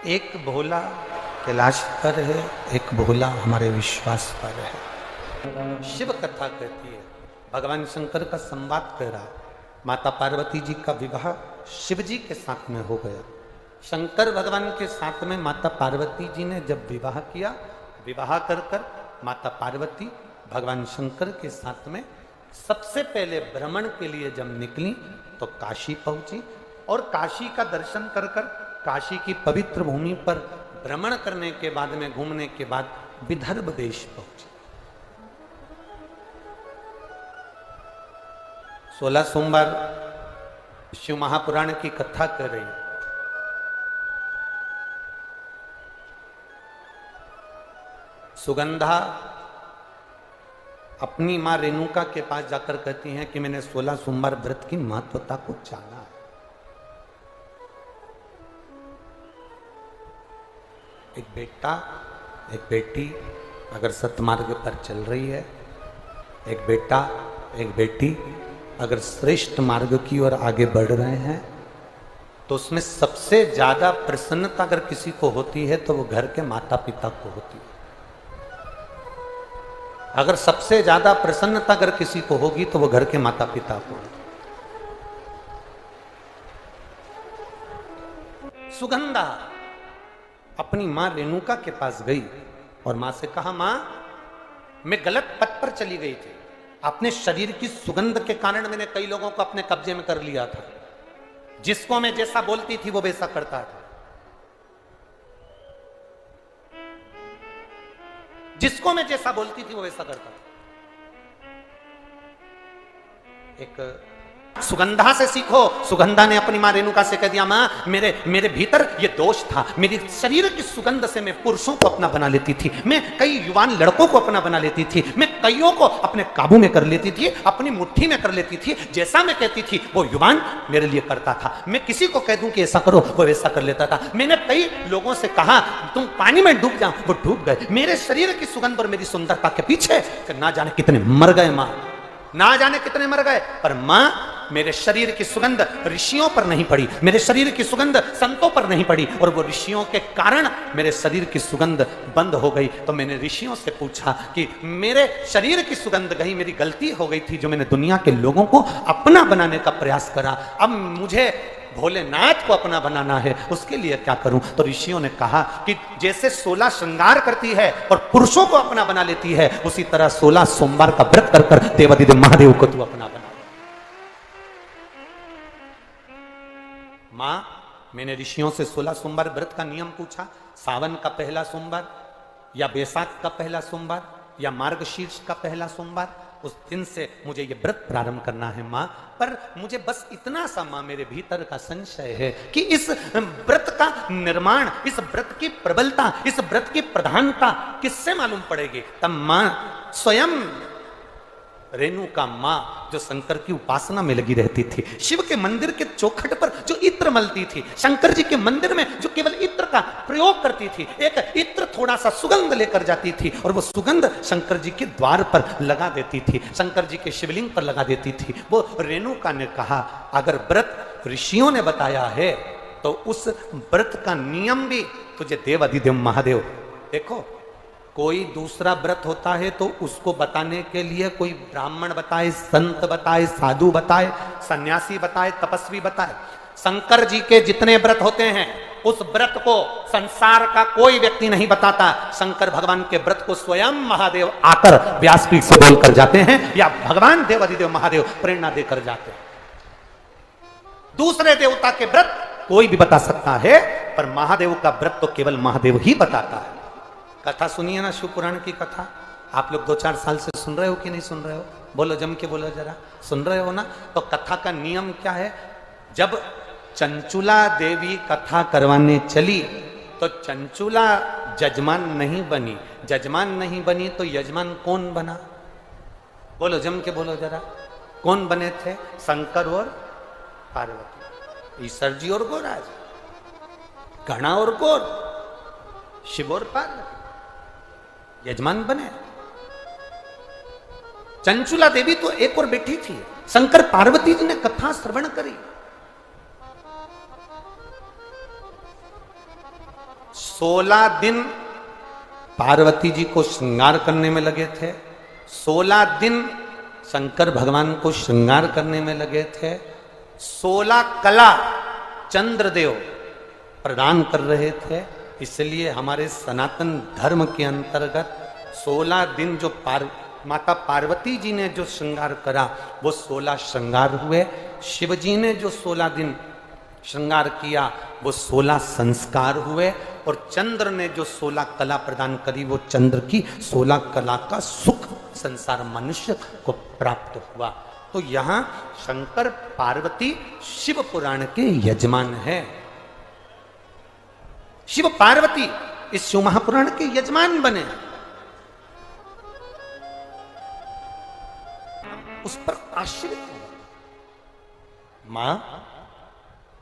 एक भोला कैलाश पर है, एक भोला हमारे विश्वास पर है। शिव कथा कहती है, भगवान शंकर का संवाद कह रहा है। माता पार्वती जी का विवाह शिव जी के साथ में हो गया। शंकर भगवान के साथ में माता पार्वती जी ने जब विवाह किया, विवाह कर कर माता पार्वती भगवान शंकर के साथ में सबसे पहले भ्रमण के लिए जब निकली तो काशी पहुंची और काशी का दर्शन कर कर काशी की पवित्र भूमि पर भ्रमण करने के बाद में घूमने के बाद विदर्भ देश पहुंची। 16 सोमवार शिव महापुराण की कथा कर रही है। सुगंधा अपनी मां रेणुका के पास जाकर कहती हैं कि मैंने 16 सोमवार व्रत की महत्वता को जाना है। एक बेटा एक बेटी अगर सतमार्ग पर चल रही है, एक बेटा एक बेटी अगर श्रेष्ठ मार्ग की ओर आगे बढ़ रहे हैं, तो उसमें सबसे ज्यादा प्रसन्नता अगर किसी को होती है तो वो घर के माता पिता को होती है। अगर सबसे ज्यादा प्रसन्नता अगर किसी को होगी तो वो घर के माता पिता को। सुगंधा अपनी मां रेणुका के पास गई और मां से कहा, मां मैं गलत पथ पर चली गई थी। अपने शरीर की सुगंध के कारण मैंने कई लोगों को अपने कब्जे में कर लिया था। जिसको मैं जैसा बोलती थी वो वैसा करता था। जिसको मैं जैसा बोलती थी वो वैसा करता था। एक सुगंधा से सीखो। सुगंधा ने अपनी मां रेणुका से कह दिया, मां मेरे भीतर ये दोष था। मेरी शरीर की सुगंध से मैं पुरुषों को अपना बना लेती थी, मैं कई युवान लड़कों को अपना बना लेती थी, मैं कईयों को अपने काबू में कर लेती थी, अपनी मुट्ठी में कर लेती थी। जैसा मैं कहती थी वो युवान मेरे लिए करता था। मैं किसी को कह दूं कि ऐसा करो वो वैसा कर लेता था। मैंने कई लोगों से कहा तुम पानी में डूब जाओ, वो डूब गए। मेरे शरीर की सुगंध और मेरी सुंदरता के पीछे ना जाने कितने मर गए मां, ना जाने कितने मर गए। पर मां मेरे शरीर की सुगंध ऋषियों पर नहीं पड़ी, मेरे शरीर की सुगंध संतों पर नहीं पड़ी, और वो ऋषियों के कारण मेरे शरीर की सुगंध बंद हो गई। तो मैंने ऋषियों से पूछा कि मेरे शरीर की सुगंध गई, मेरी गलती हो गई थी जो मैंने दुनिया के लोगों को अपना बनाने का प्रयास करा। अब मुझे भोलेनाथ को अपना बनाना है, उसके लिए क्या करूं? तो ऋषियों ने कहा कि जैसे 16 श्रृंगार करती है और पुरुषों को अपना बना लेती है, उसी तरह 16 सोमवार का व्रत कर कर देवादिदेव महादेव को तू अपना बना। मां मैंने ऋषियों से 16 सोमवार व्रत का नियम पूछा। सावन का पहला सोमवार या बैसाख का पहला सोमवार या मार्गशीर्ष का पहला सोमवार, उस दिन से मुझे ये व्रत प्रारंभ करना है मां। पर मुझे बस इतना सा मां मेरे भीतर का संशय है कि इस व्रत का निर्माण, इस व्रत की प्रबलता, इस व्रत की प्रधानता किससे मालूम पड़ेगी? तब मां स्वयं रेणुका मां जो शंकर की उपासना में लगी रहती थी, शिव के मंदिर के चौखट पर जो इत्र मलती थी, शंकर जी के मंदिर में जो केवल इत्र का प्रयोग करती थी, एक इत्र थोड़ा सा सुगंध लेकर जाती थी और वो सुगंध शंकर जी के द्वार पर लगा देती थी, शंकर जी के शिवलिंग पर लगा देती थी। वो रेणुका ने कहा, अगर व्रत ऋषियों ने बताया है तो उस व्रत का नियम भी तुझे देवादिदेव महादेव। देखो, कोई दूसरा व्रत होता है तो उसको बताने के लिए कोई ब्राह्मण बताए, संत बताए, साधु बताए, सन्यासी बताए, तपस्वी बताए। शंकर जी के जितने व्रत होते हैं उस व्रत को संसार का कोई व्यक्ति नहीं बताता। शंकर भगवान के व्रत को स्वयं महादेव आकर व्यासपीठ से बोलकर जाते हैं या भगवान देवादिदेव महादेव प्रेरणा देकर जाते हैं। दूसरे देवता के व्रत कोई भी बता सकता है, पर महादेव का व्रत तो केवल महादेव ही बताता है। कथा सुनिए ना, शिव पुराण की कथा। आप लोग 2-4 साल से सुन रहे हो कि नहीं सुन रहे हो? बोलो, जम के बोलो जरा, सुन रहे हो ना? तो कथा का नियम क्या है? जब चंचुला देवी कथा करवाने चली तो चंचुला जजमान नहीं बनी। जजमान नहीं बनी तो यजमान कौन बना? बोलो, जम के बोलो जरा, कौन बने थे? शंकर और पार्वती, ईश्वर जी और गोराज, घना और गौर, शिव और पार्वती यजमान बने। चंचुला देवी तो एक और बैठी थी, शंकर पार्वती जी ने कथा श्रवण करी। 16 दिन पार्वती जी को श्रृंगार करने में लगे थे, 16 दिन शंकर भगवान को श्रृंगार करने में लगे थे, 16 कला चंद्रदेव प्रदान कर रहे थे। इसलिए हमारे सनातन धर्म के अंतर्गत 16 दिन जो माता पार्वती जी ने जो श्रृंगार करा वो 16 श्रृंगार हुए। शिव जी ने जो 16 दिन श्रृंगार किया वो 16 संस्कार हुए। और चंद्र ने जो 16 कला प्रदान करी वो चंद्र की 16 कला का सुख संसार मनुष्य को प्राप्त हुआ। तो यहां शंकर पार्वती शिव पुराण के यजमान है। शिव पार्वती इस शिव महापुराण के यजमान बने, उस पर आश्रित है। मां,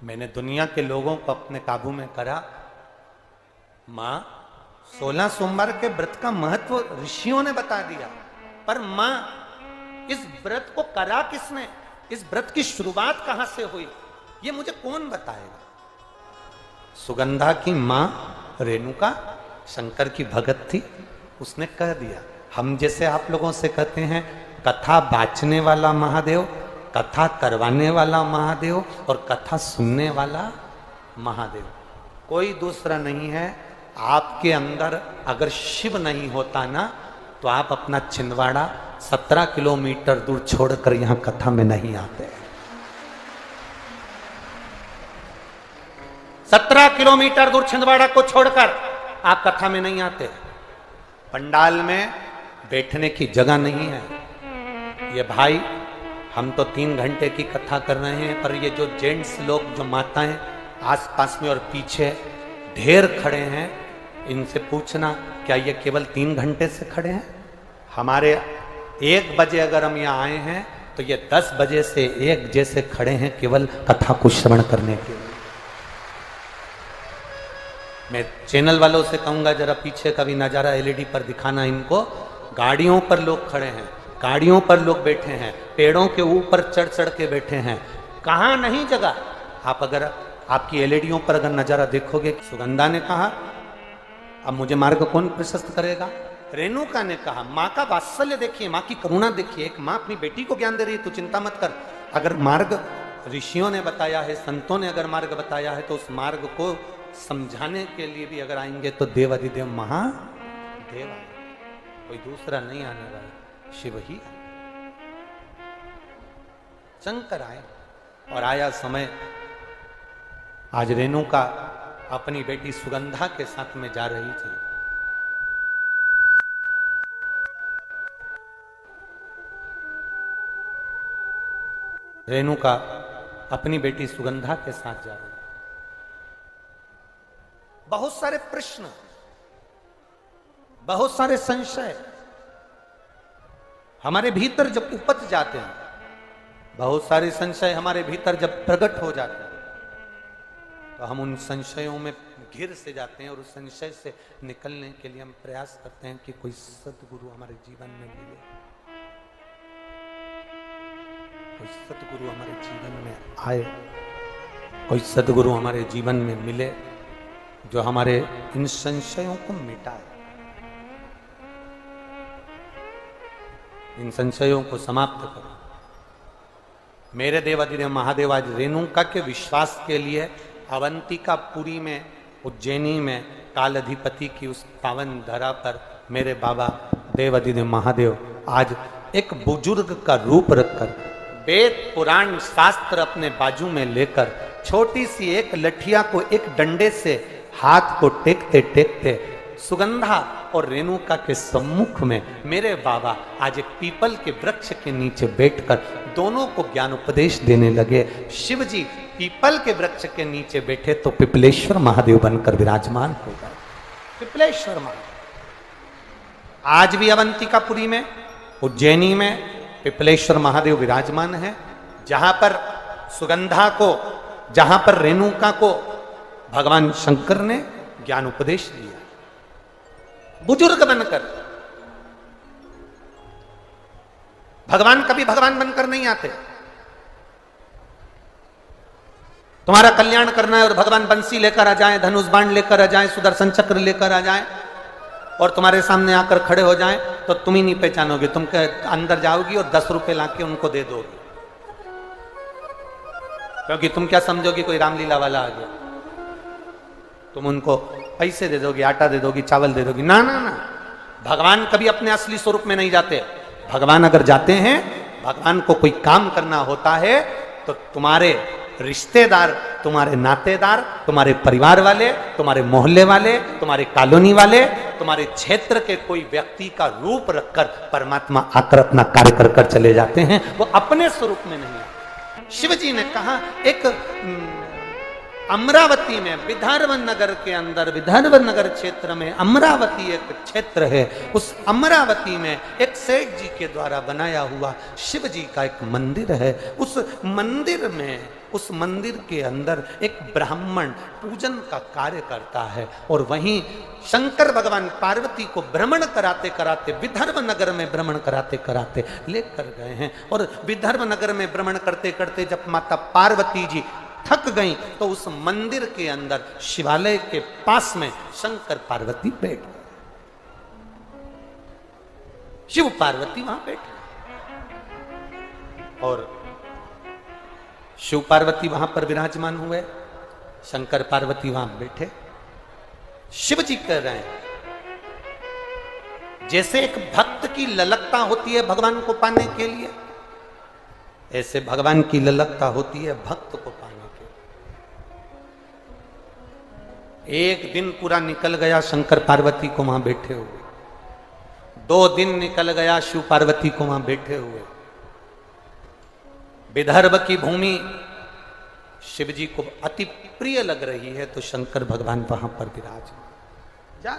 मैंने दुनिया के लोगों को अपने काबू में करा। मां, 16 सोमवार के व्रत का महत्व ऋषियों ने बता दिया, पर मां इस व्रत को करा किसने? इस व्रत की शुरुआत कहां से हुई ये मुझे कौन बताएगा? सुगंधा की मां रेणुका शंकर की भगत थी, उसने कह दिया। हम जैसे आप लोगों से कहते हैं कथा बाचने वाला महादेव, कथा करवाने वाला महादेव और कथा सुनने वाला महादेव, कोई दूसरा नहीं है। आपके अंदर अगर शिव नहीं होता ना तो आप अपना छिंदवाड़ा 17 किलोमीटर दूर छोड़कर यहां कथा में नहीं आते। 17 किलोमीटर दूर छिंदवाड़ा को छोड़कर आप कथा में नहीं आते। पंडाल में बैठने की जगह नहीं है। ये भाई, हम तो 3 घंटे की कथा कर रहे हैं, पर ये जो जेंट्स लोग, जो माताएं आसपास में और पीछे ढेर खड़े हैं, इनसे पूछना क्या ये केवल 3 घंटे से खड़े हैं? हमारे 1 बजे अगर हम यहाँ आए हैं तो ये 10 बजे से 1 जैसे खड़े हैं केवल कथा को श्रवण करने के लिए। मैं चैनल वालों से कहूंगा जरा पीछे का भी नजारा एलईडी पर दिखाना इनको। गाड़ियों पर लोग खड़े हैं, गाड़ियों पर लोग बैठे हैं, पेड़ों के ऊपर चढ़ चढ़ के बैठे हैं, कहां नहीं जगह। आप अगर आपकी एलईडीओं पर अगर नजारा देखोगे, सुगंधा ने कहा अब मुझे मार्ग कौन प्रशस्त करेगा? रेणुका ने कहा। माँ का वात्सल्य देखिए, माँ की करुणा देखिए। एक माँ अपनी बेटी को ज्ञान दे रही है, तू चिंता मत कर। अगर मार्ग ऋषियों ने बताया है, संतों ने अगर मार्ग बताया है, तो उस मार्ग को समझाने के लिए भी अगर आएंगे तो देवाधिदेव महादेव आए, कोई दूसरा नहीं आने वाला, शिव ही शंकर आए। और आया समय, आज रेणुका अपनी बेटी सुगंधा के साथ में जा रही थी। रेणुका अपनी बेटी सुगंधा के साथ जा रही। बहुत सारे प्रश्न, बहुत सारे संशय हमारे भीतर जब उपज जाते हैं, बहुत सारे संशय हमारे भीतर जब प्रकट हो जाते हैं, तो हम उन संशयों में घिर से जाते हैं और उस संशय से निकलने के लिए हम प्रयास करते हैं कि कोई सद्गुरु हमारे जीवन में मिले, कोई सद्गुरु हमारे जीवन में आए, कोई सद्गुरु हमारे जीवन में मिले जो हमारे इन संशयों को मिटाए, इन संशयों को समाप्त करे। मेरे देवाधिदेव महादेव आज रेणुका के विश्वास के लिए अवंतिकापुरी में, उज्जैनी में, कालाधिपति की उस पावन धरा पर मेरे बाबा देवाधिदेव महादेव आज एक बुजुर्ग का रूप रखकर, वेद पुराण शास्त्र अपने बाजू में लेकर, छोटी सी एक लठिया को एक डंडे से हाथ को टेकते टेकते सुगंधा और रेणुका के सम्मुख में मेरे बाबा आज एक पीपल के वृक्ष के नीचे बैठकर दोनों को ज्ञान उपदेश देने लगे। शिव जी पीपल के वृक्ष के नीचे बैठे तो पिपलेश्वर महादेव बनकर विराजमान हो गए। पिपलेश्वर महादेव आज भी अवंतिकापुरी में, उज्जैनी में पिपलेश्वर महादेव विराजमान है। जहां पर सुगंधा को, जहां पर रेणुका को भगवान शंकर ने ज्ञान उपदेश दिया, बुजुर्ग बनकर। भगवान कभी भगवान बनकर नहीं आते, तुम्हारा कल्याण करना है और भगवान बंसी लेकर आ जाए, धनुष बाण लेकर आ जाए, सुदर्शन चक्र लेकर आ जाए और तुम्हारे सामने आकर खड़े हो जाए तो तुम ही नहीं पहचानोगे। तुम के अंदर जाओगी और 10 रुपए लाके उनको दे दोगे, क्योंकि तुम क्या समझोगी कोई रामलीला वाला आ गया। तुम उनको पैसे दे दोगी, आटा दे दोगी, चावल दे दोगी। ना ना ना, भगवान कभी अपने असली स्वरूप में नहीं जाते। भगवान अगर जाते हैं, भगवान को कोई काम करना होता है तो तुम्हारे रिश्तेदार, तुम्हारे नातेदार, तुम्हारे परिवार वाले, तुम्हारे मोहल्ले वाले, तुम्हारे कॉलोनी वाले, तुम्हारे क्षेत्र के कोई व्यक्ति का रूप रखकर परमात्मा आकर अपना कार्य कर कर चले जाते हैं। वो अपने स्वरूप में नहीं। शिव जी ने कहा, एक अमरावती में, विदर्भ नगर के अंदर, विदर्भ नगर क्षेत्र में अमरावती एक क्षेत्र है। उस अमरावती में एक सेठ जी के द्वारा बनाया हुआ शिव जी का एक मंदिर है। उस मंदिर में, उस मंदिर के अंदर एक ब्राह्मण पूजन का कार्य करता है और वहीं शंकर भगवान पार्वती को भ्रमण कराते कराते, विदर्भ नगर में भ्रमण कराते कराते लेकर गए हैं। और विदर्भ नगर में भ्रमण करते करते जब माता पार्वती जी थक गई तो उस मंदिर के अंदर शिवालय के पास में शंकर पार्वती बैठ गए। शिव पार्वती वहां बैठे और शिव पार्वती वहां पर विराजमान हुए, शंकर पार्वती वहां बैठे। शिव जी कह रहे हैं, जैसे एक भक्त की ललकता होती है भगवान को पाने के लिए, ऐसे भगवान की ललकता होती है भक्त को पाने के। एक दिन पूरा निकल गया शंकर पार्वती को वहां बैठे हुए, 2 दिन निकल गया शिव पार्वती को वहां बैठे हुए। विदर्भ की भूमि शिव जी को अति प्रिय लग रही है तो शंकर भगवान वहां पर विराज जा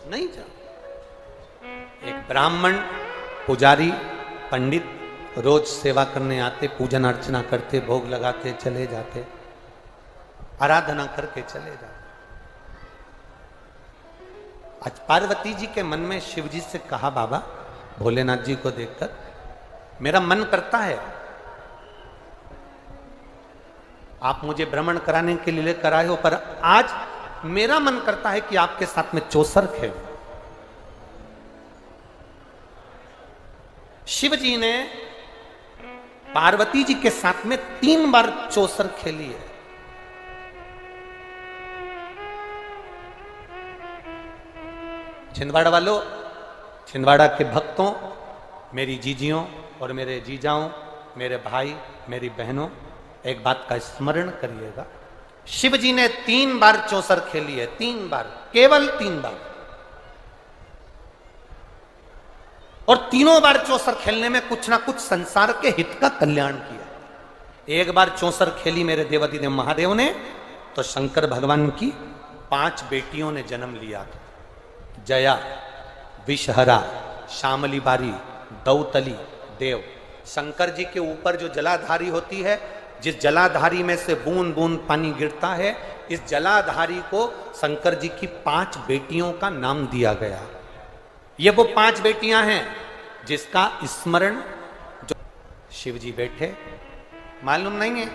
नहीं जा। एक ब्राह्मण, पुजारी, पंडित रोज सेवा करने आते, पूजन अर्चना करते, भोग लगाते, चले जाते, आराधना करके चले जाते। आज पार्वती जी के मन में शिव जी से कहा, बाबा भोलेनाथ जी को देखकर मेरा मन करता है आप मुझे भ्रमण कराने के लिए लेकर आए हो, पर आज मेरा मन करता है कि आपके साथ में चौसर खेलूं। शिव जी ने पार्वती जी के साथ में 3 बार चौसर खेली है। छिंदवाड़ा वालों, छिंदवाड़ा के भक्तों, मेरी जीजियों और मेरे जीजाओं, मेरे भाई, मेरी बहनों, एक बात का स्मरण करिएगा। शिव जी ने 3 बार चौसर खेली है, 3 बार, केवल 3 बार। और तीनों बार चौसर खेलने में कुछ ना कुछ संसार के हित का कल्याण किया। एक बार चौसर खेली मेरे देवादिदेव महादेव ने तो शंकर भगवान की 5 बेटियों ने जन्म लिया था। जया, विषहरा, श्यामली बारी, दौतली, देव। शंकर जी के ऊपर जो जलाधारी होती है, जिस जलाधारी में से बूंद बूंद पानी गिरता है, इस जलाधारी को शंकर जी की 5 बेटियों का नाम दिया गया। ये वो 5 बेटियां हैं जिसका स्मरण जो शिव जी बैठे, मालूम नहीं है।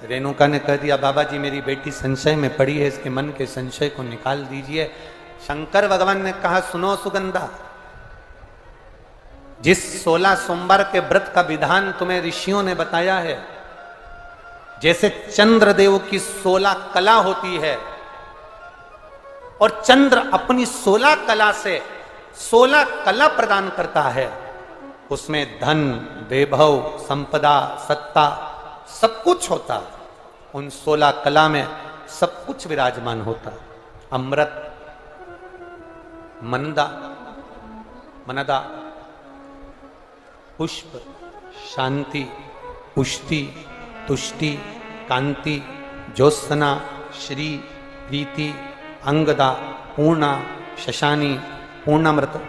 रेणुका ने कह दिया, बाबा जी मेरी बेटी संशय में पड़ी है, इसके मन के संशय को निकाल दीजिए। शंकर भगवान ने कहा, सुनो सुगंधा, जिस 16 सोमवार के व्रत का विधान तुम्हें ऋषियों ने बताया है, जैसे चंद्रदेव की 16 कला होती है और चंद्र अपनी 16 कला से 16 कला प्रदान करता है, उसमें धन, वैभव, संपदा, सत्ता सब कुछ होता। उन 16 कला में सब कुछ विराजमान होता। अमृत, मनदा, मनदा, पुष्प, शांति, पुष्टि, तुष्टि, कांति, ज्योत्सना, श्री, प्रीति, अंगदा, पूर्णा, शशानी, पूर्णामृत,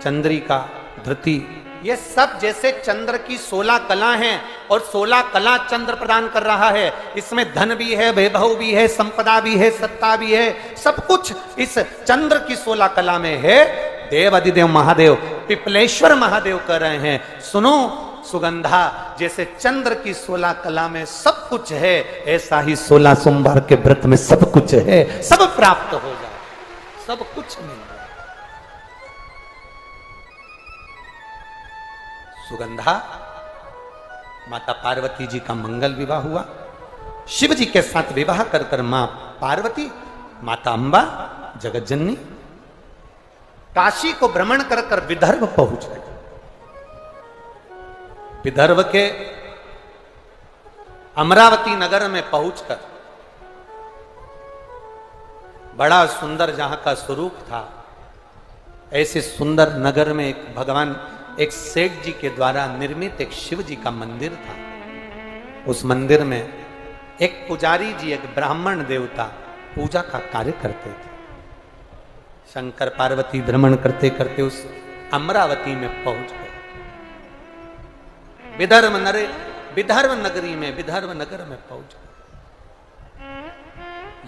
चंद्रिका, धृति, ये सब जैसे चंद्र की 16 कला हैं और 16 कला चंद्र प्रदान कर रहा है। इसमें धन भी है, वैभव भी है, संपदा भी है, सत्ता भी है, सब कुछ इस चंद्र की 16 कला में है। देव अधिदेव महादेव, पिपलेश्वर महादेव कह रहे हैं, सुनो सुगंधा, जैसे चंद्र की 16 कला में सब कुछ है, ऐसा ही 16 सोमवार के व्रत में सब कुछ है, सब प्राप्त हो जाए, सब कुछ मिल जाए। सुगंधा, माता पार्वती जी का मंगल विवाह हुआ। शिव जी के साथ विवाह कर कर मां पार्वती, माता अंबा, जगत जननी काशी को भ्रमण कर कर विदर्भ पहुंच गए। विदर्भ के अमरावती नगर में पहुंचकर बड़ा सुंदर जहां का स्वरूप था, ऐसे सुंदर नगर में एक भगवान, एक सेठ जी के द्वारा निर्मित एक शिव जी का मंदिर था। उस मंदिर में एक पुजारी जी, एक ब्राह्मण देवता पूजा का कार्य करते थे। शंकर पार्वती भ्रमण करते करते उस अमरावती में पहुंच गए। विदर्भ नगरी में, विदर्भ नगर में पहुंच गए।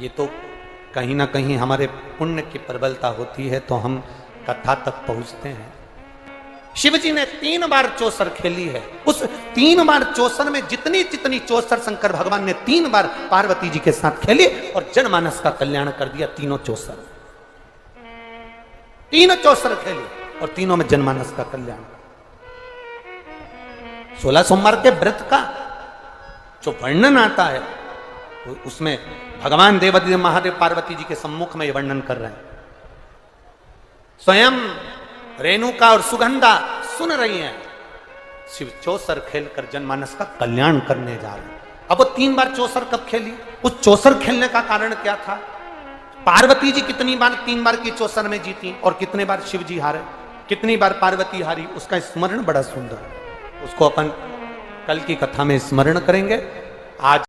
ये तो कहीं ना कहीं हमारे पुण्य की प्रबलता होती है तो हम कथा तक पहुंचते हैं। शिव जी ने 3 बार चौसर खेली है। उस 3 बार चौसर में जितनी जितनी चौसर शंकर भगवान ने 3 बार पार्वती जी के साथ खेली और जनमानस का कल्याण कर दिया। तीनों चौसर, 3 चौसर खेली और तीनों में जनमानस का कल्याण। 16 सोमवार के व्रत का जो वर्णन आता है उसमें भगवान देवादिदेव महादेव पार्वती जी के सम्मुख में ये वर्णन कर रहे हैं। स्वयं रेणुका और सुगंधा सुन रही हैं। शिव चौसर खेलकर जनमानस का कल्याण करने जा रहे हैं। अब वो 3 बार चौसर कब खेली? उस चौसर खेलने का कारण क्या था? पार्वती जी कितनी बार 3 बार की चौसर में जीती और कितने बार शिव जी हारे, कितनी बार पार्वती हारी, उसका स्मरण बड़ा सुंदर है। उसको अपन कल की कथा में स्मरण करेंगे। आज